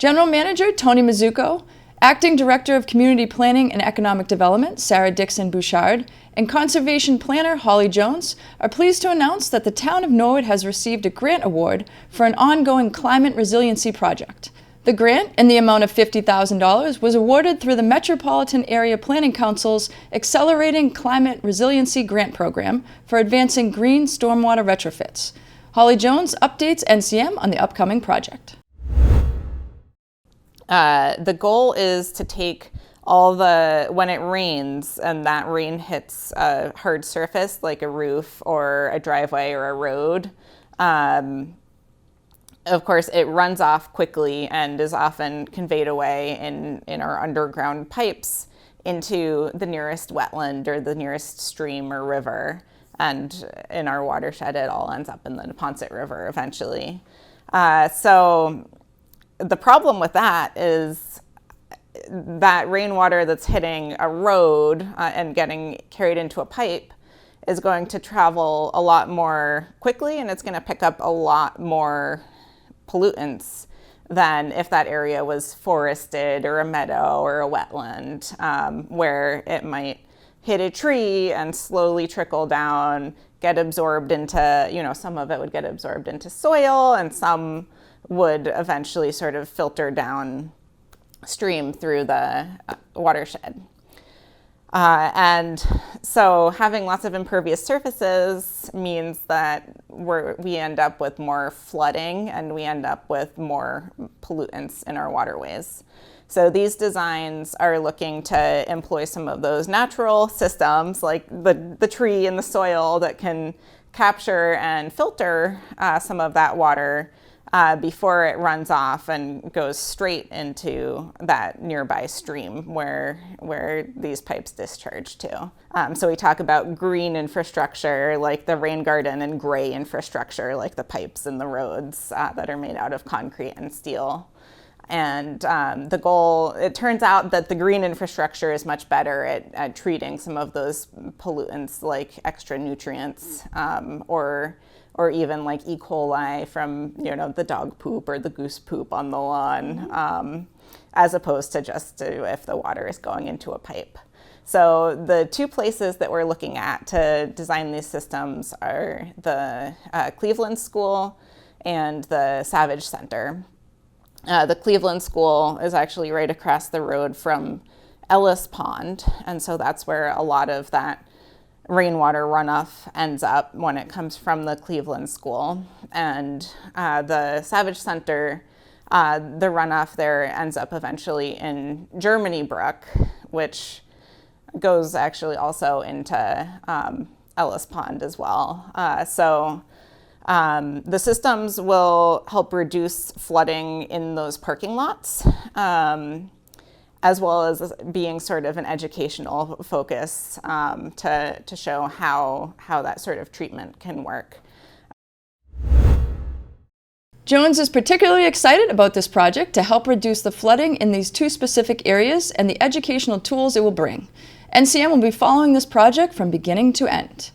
General Manager Tony Mazzucco, Acting Director of Community Planning and Economic Development Sarah Dixon-Bouchard, and Conservation Planner Holly Jones are pleased to announce that the town of Norwood has received a grant award for an ongoing climate resiliency project. The grant, in the amount of $50,000, was awarded through the Metropolitan Area Planning Council's Accelerating Climate Resiliency Grant Program for advancing green stormwater retrofits. Holly Jones updates NCM on the upcoming project. The goal is to take when it rains and that rain hits a hard surface like a roof or a driveway or a road, of course it runs off quickly and is often conveyed away in our underground pipes into the nearest wetland or the nearest stream or river. And in our watershed, it all ends up in the Neponset River eventually. So the problem with that is that rainwater that's hitting a road and getting carried into a pipe is going to travel a lot more quickly, and it's going to pick up a lot more pollutants than if that area was forested or a meadow or a wetland, where it might hit a tree and slowly trickle down, get absorbed into, some of it would get absorbed into soil and some would eventually sort of filter downstream through the watershed. And so having lots of impervious surfaces means that we end up with more flooding and we end up with more pollutants in our waterways. So these designs are looking to employ some of those natural systems like the tree and the soil that can capture and filter some of that water before it runs off and goes straight into that nearby stream where these pipes discharge to. So we talk about green infrastructure like the rain garden and gray infrastructure like the pipes and the roads that are made out of concrete and steel. And the goal, it turns out that the green infrastructure is much better at treating some of those pollutants like extra nutrients or even like E. coli from the dog poop or the goose poop on the lawn, as opposed to just if the water is going into a pipe. So the two places that we're looking at to design these systems are the Cleveland School and the Savage Center. The Cleveland School is actually right across the road from Ellis Pond, and so that's where a lot of that rainwater runoff ends up when it comes from the Cleveland School. And the Savage Center, the runoff there ends up eventually in Germany Brook, which goes actually also into Ellis Pond as well. So the systems will help reduce flooding in those parking lots, as well as being sort of an educational focus to show how that sort of treatment can work. Jones is particularly excited about this project to help reduce the flooding in these two specific areas and the educational tools it will bring. NCM will be following this project from beginning to end.